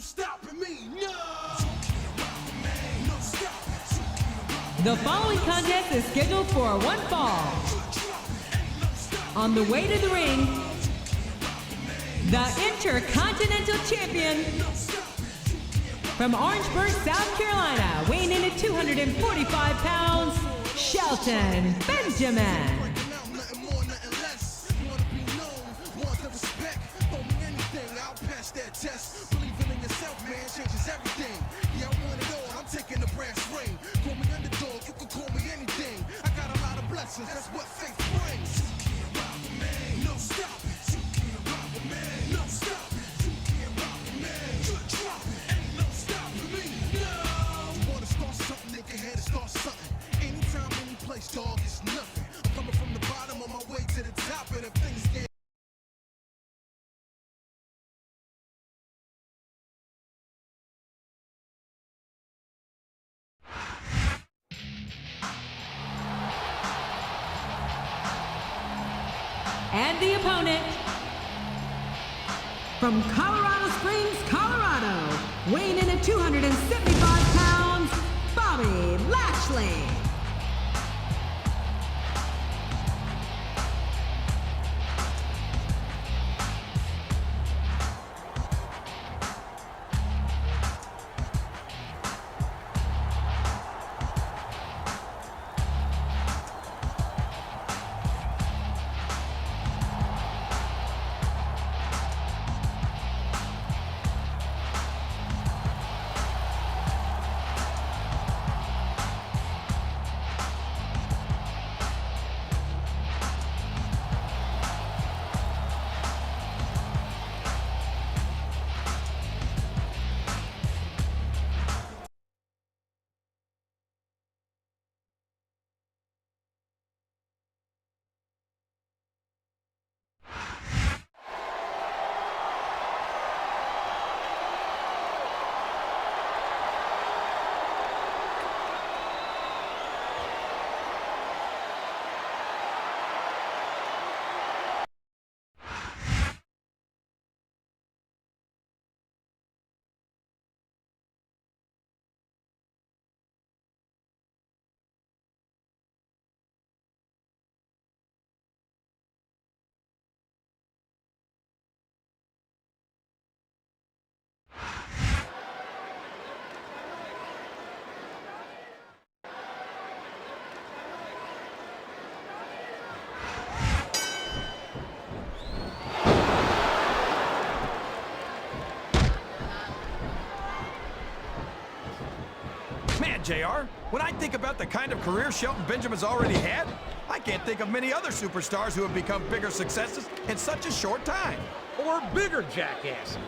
stopping me, no. No stopping. The following contest is scheduled for one fall. On the way to the ring, the Intercontinental Champion from Orangeburg, South Carolina, weighing in at 245 pounds, Shelton Benjamin. Test. Believing in yourself, man, changes everything. Yeah, I want it all. I'm taking the brass ring. Call me underdog, you can call me anything. I got a lot of blessings, that's what faith brings. You can't rob a man, no stop it. You can't rob a man, no stop it. You can't rob a man, good drop it. Ain't no stopping me, no. You wanna start something, nigga, head to start something. Anytime, any place, dog, it's nothing. I'm coming from the bottom on my way to the top, and if things get And the opponent, from Colorado Springs, Colorado, weighing in at 275 pounds, Bobby Lashley. JR, when I think about the kind of career Shelton Benjamin's already had, I can't think of many other superstars who have become bigger successes in such a short time. Or bigger jackasses.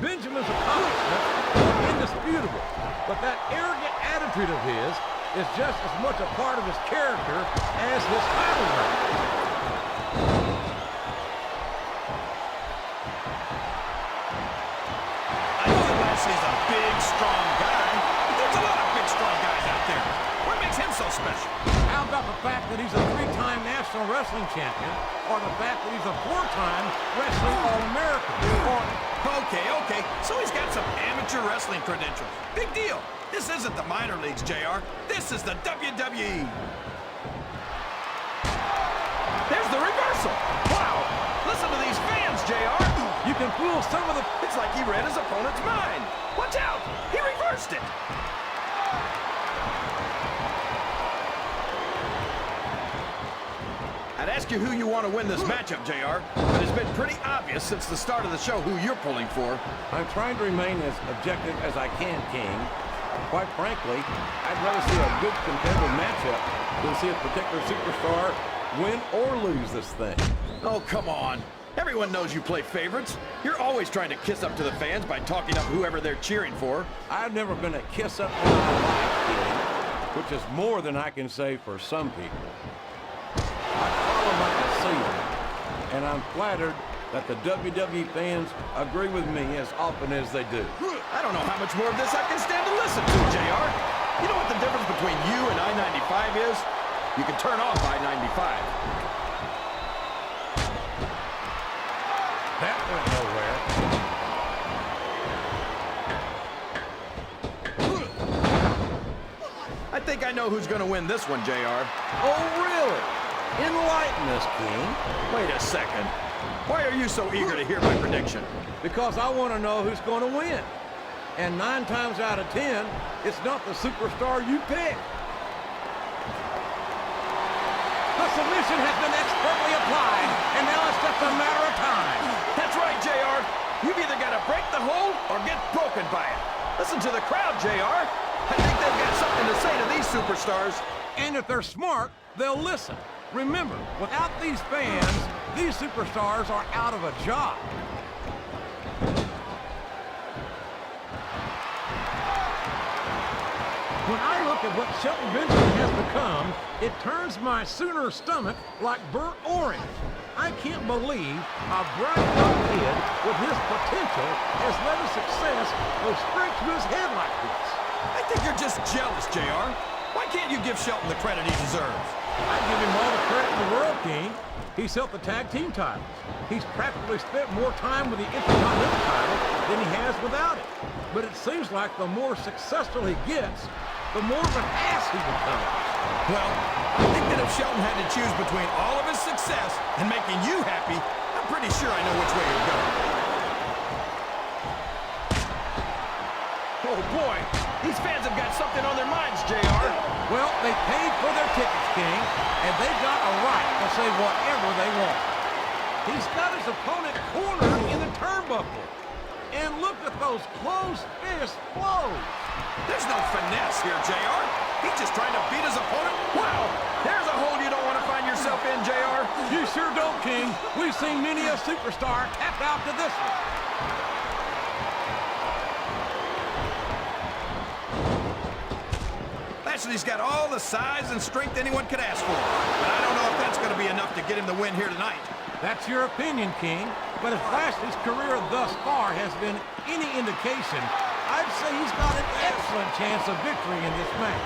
Benjamin's accomplishments are indisputable, but that arrogant attitude of his is just as much a part of his character as his title reign. I know that Lashley's a big, strong guy, but there's a lot of big, strong guys out there. What makes him so special? How about the fact that he's a 3-time National Wrestling Champion, or the fact that he's a 4-time Wrestling All-American? Okay, so he's got some amateur wrestling credentials. Big deal. This isn't the minor leagues, JR. This is the WWE. There's the reversal. Wow, listen to these fans, JR. You can fool some of the... It's like he read his opponent's mind. Watch out, he reversed it. I'd ask you who you want to win this matchup, JR, but it's been pretty obvious since the start of the show who you're pulling for. I'm trying to remain as objective as I can, King. Quite frankly, I'd rather see a good competitive matchup than see a particular superstar win or lose this thing. Oh, come on. Everyone knows you play favorites. You're always trying to kiss up to the fans by talking up whoever they're cheering for. I've never been a kiss up in my life, King, which is more than I can say for some people. I follow like I see them, and I'm flattered that the WWE fans agree with me as often as they do. I don't know how much more of this I can stand to listen to, JR. You know what the difference between you and I-95 is? You can turn off I-95. That went nowhere. I think I know who's going to win this one, JR. Oh, really? Enlighten us, King. Wait a second. Why are you so eager to hear my prediction? Because I want to know who's going to win. And 9 times out of 10, it's not the superstar you pick. The submission has been expertly applied, and now it's just a matter of time. That's right, JR. You've either got to break the hold or get broken by it. Listen to the crowd, JR. I think they've got something to say to these superstars. And if they're smart, they'll listen. Remember, without these fans, these superstars are out of a job. When I look at what Shelton Benjamin has become, it turns my Sooner stomach like burnt orange. I can't believe a bright young kid with his potential has let his success go straight to his head like this. I think you're just jealous, JR. Why can't you give Shelton the credit he deserves? I give him all the credit in the world, King. He's held the tag team titles. He's practically spent more time with the Intercontinental title than he has without it. But it seems like the more successful he gets, the more of an ass he becomes. Well, I think that if Shelton had to choose between all of his success and making you happy, I'm pretty sure I know which way he'd go. Oh boy, these fans have got something on their minds, JR. Well, they paid for their tickets, King, and they've got a right to say whatever they want. He's got his opponent cornered in the turnbuckle. And look at those closed fist blows. There's no finesse here, JR. He's just trying to beat his opponent. Wow, there's a hole you don't want to find yourself in, JR. You sure don't, King. We've seen many a superstar tap out to this one. Lashley's got all the size and strength anyone could ask for. But I don't know if that's going to be enough to get him the win here tonight. That's your opinion, King. But if Lashley's career thus far has been any indication, I'd say he's got an excellent chance of victory in this match.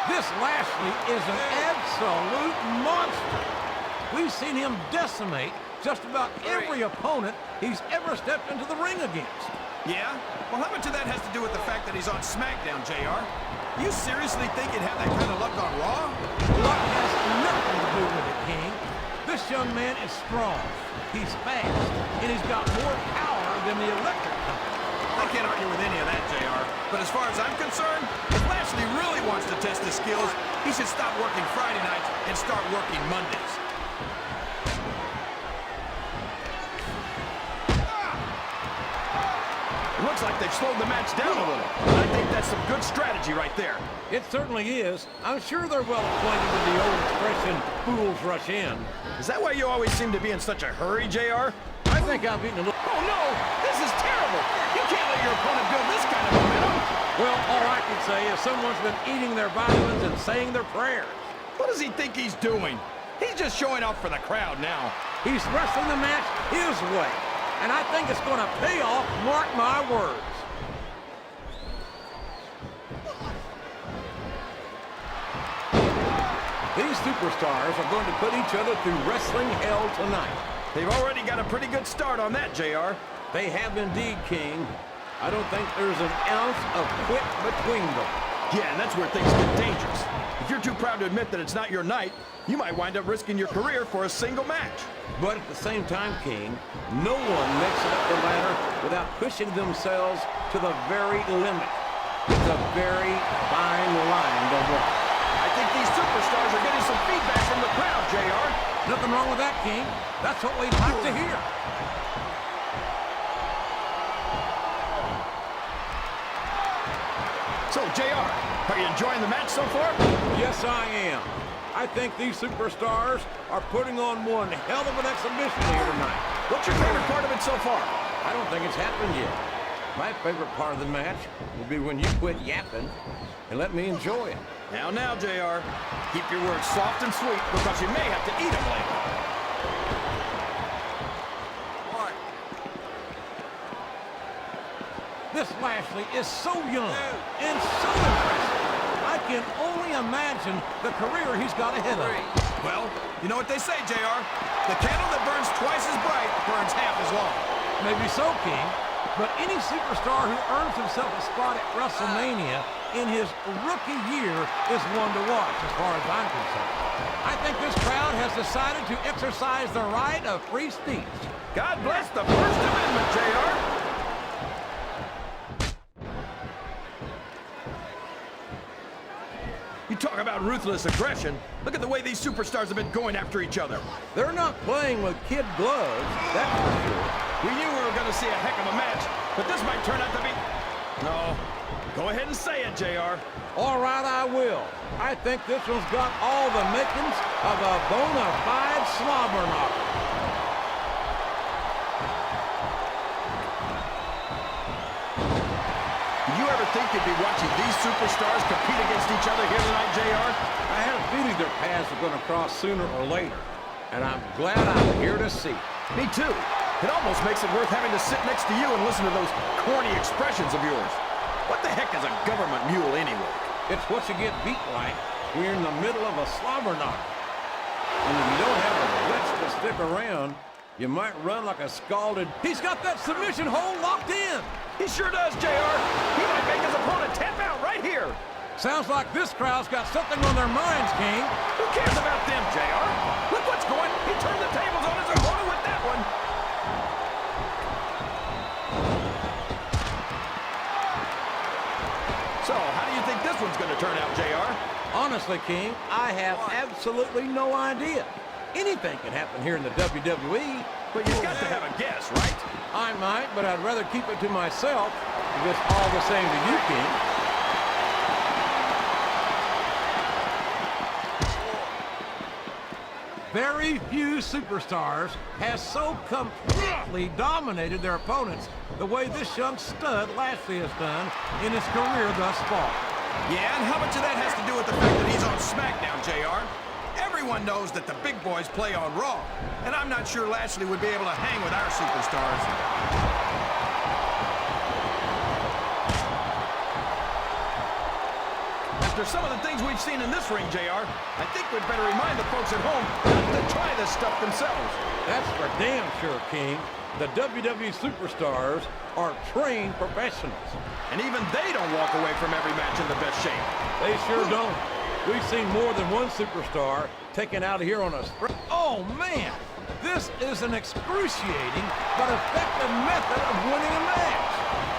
This Lashley is an absolute monster. We've seen him decimate just about every opponent he's ever stepped into the ring against. Yeah? Well, how much of that has to do with the fact that he's on SmackDown, JR? You seriously think he'd have that kind of luck on Raw? Luck has nothing to do with it, King. This young man is strong, he's fast, and he's got more power than the electric company. I can't argue with any of that, JR. But as far as I'm concerned, if Lashley really wants to test his skills, he should stop working Friday nights and start working Mondays. Looks like they've slowed the match down a little. I think that's some good strategy right there. It certainly is. I'm sure they're well acquainted with the old expression, fools rush in. Is that why you always seem to be in such a hurry, JR? I think I've eaten a little... Oh, no! This is terrible! You can't let your opponent build this kind of momentum! Well, all I can say is someone's been eating their vitamins and saying their prayers. What does he think he's doing? He's just showing off for the crowd now. He's wrestling the match his way. And I think it's going to pay off, mark my words. These superstars are going to put each other through wrestling hell tonight. They've already got a pretty good start on that, JR. They have indeed, King. I don't think there's an ounce of quit between them. Yeah, and that's where things get dangerous. If you're too proud to admit that it's not your night, you might wind up risking your career for a single match. But at the same time, King, no one makes it up the ladder without pushing themselves to the very limit. It's a very fine line to walk. I think these superstars are getting some feedback from the crowd, JR. Nothing wrong with that, King. That's what we'd like to hear. So, JR, are you enjoying the match so far? Yes, I am. I think these superstars are putting on one hell of an exhibition here tonight. What's your favorite part of it so far? I don't think it's happened yet. My favorite part of the match will be when you quit yapping and let me enjoy it. Now, JR. Keep your words soft and sweet because you may have to eat them later. This Lashley is so young and so impressive. I can only imagine the career he's got ahead of him. Well, you know what they say, JR. The candle that burns twice as bright burns half as long. Maybe so, King. But any superstar who earns himself a spot at WrestleMania in his rookie year is one to watch, as far as I'm concerned. I think this crowd has decided to exercise the right of free speech. God bless the First Amendment, JR. You talk about ruthless aggression. Look at the way these superstars have been going after each other. They're not playing with kid gloves, that's for sure. We knew we were going to see a heck of a match, but this might turn out to be... No. Go ahead and say it, JR. All right, I will. I think this one's got all the makings of a bona fide slobber knocker. Did you ever think you'd be watching these superstars compete against each other here tonight, JR? I had a feeling their paths were going to cross sooner or later, and I'm glad I'm here to see. Me too. It almost makes it worth having to sit next to you and listen to those corny expressions of yours. What the heck is a government mule anyway? It's what you get beat like when you're in the middle of a slobber knocker. And if you don't have the guts to stick around, you might run like a scalded... He's got that submission hold locked in! He sure does, JR. He might make his opponent tap out right here. Sounds like this crowd's got something on their minds, King. Who cares about them, JR? Look what's going. He turned the tables on his opponent with that one. So, how do you think this one's going to turn out, JR? Honestly, King, I have absolutely no idea. Anything can happen here in the WWE. But you've got to have a guess, right? I might, but I'd rather keep it to myself if it's all the same to you, King. Very few superstars has so completely dominated their opponents the way this young stud Lashley has done in his career thus far. Yeah, and how much of that has to do with the fact that he's on SmackDown, JR? Everyone knows that the big boys play on Raw, and I'm not sure Lashley would be able to hang with our superstars. After some of the things we've seen in this ring, JR, I think we'd better remind the folks at home not to try this stuff themselves. That's for damn sure, King. The WWE superstars are trained professionals. And even they don't walk away from every match in the best shape. They sure don't. We've seen more than one superstar taken out of here on a straight... Oh, man! This is an excruciating but effective method of winning a match.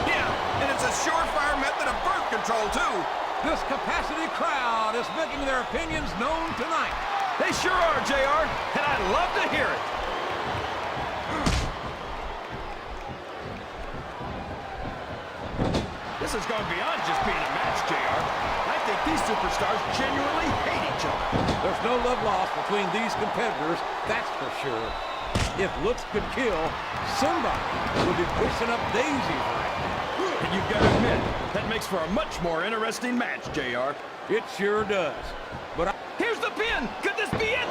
Yeah, and it's a surefire method of birth control, too. This capacity crowd is making their opinions known tonight. They sure are, JR, and I'd love to hear it. This has gone beyond just being a match, JR. I think these superstars genuinely hate each other. There's no love lost between these competitors, that's for sure. If looks could kill, somebody would be pushing up daisies right now. And you've got to admit, that makes for a much more interesting match, JR. It sure does. But Here's the pin! Could this be it?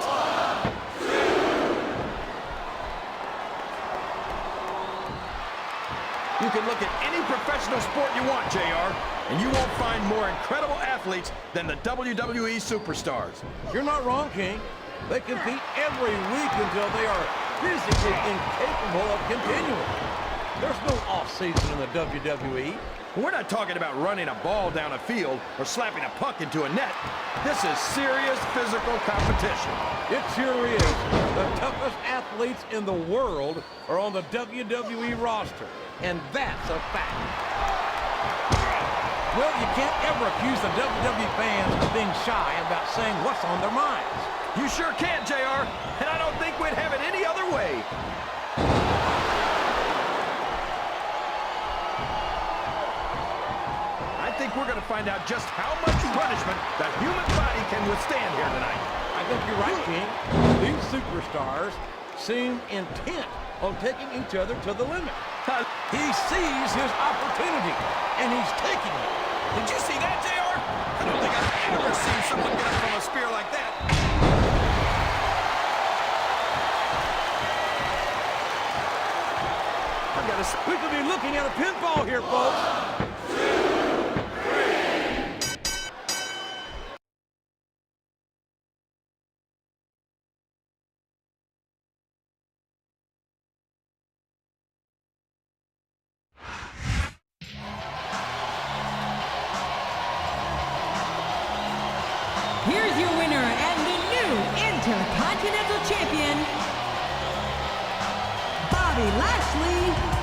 You can look at any professional sport you want, JR, and you won't find more incredible athletes than the WWE superstars. You're not wrong, King. They compete every week until they are physically incapable of continuing. There's no off-season in the WWE. We're not talking about running a ball down a field or slapping a puck into a net. This is serious physical competition. It sure is. The toughest athletes in the world are on the WWE roster, and that's a fact. Well, you can't ever accuse the WWE fans of being shy about saying what's on their minds. You sure can, JR, and I don't think we'd have it any other way. I think we're going to find out just how much punishment the human body can withstand here tonight. I think you're right, King. These superstars seem intent on taking each other to the limit. He sees his opportunity, and he's taking it. Did you see that, JR? I don't think I've ever seen someone get up from a spear like that. I've got to... We could be looking at a pinfall here, folks. Bobby Lashley.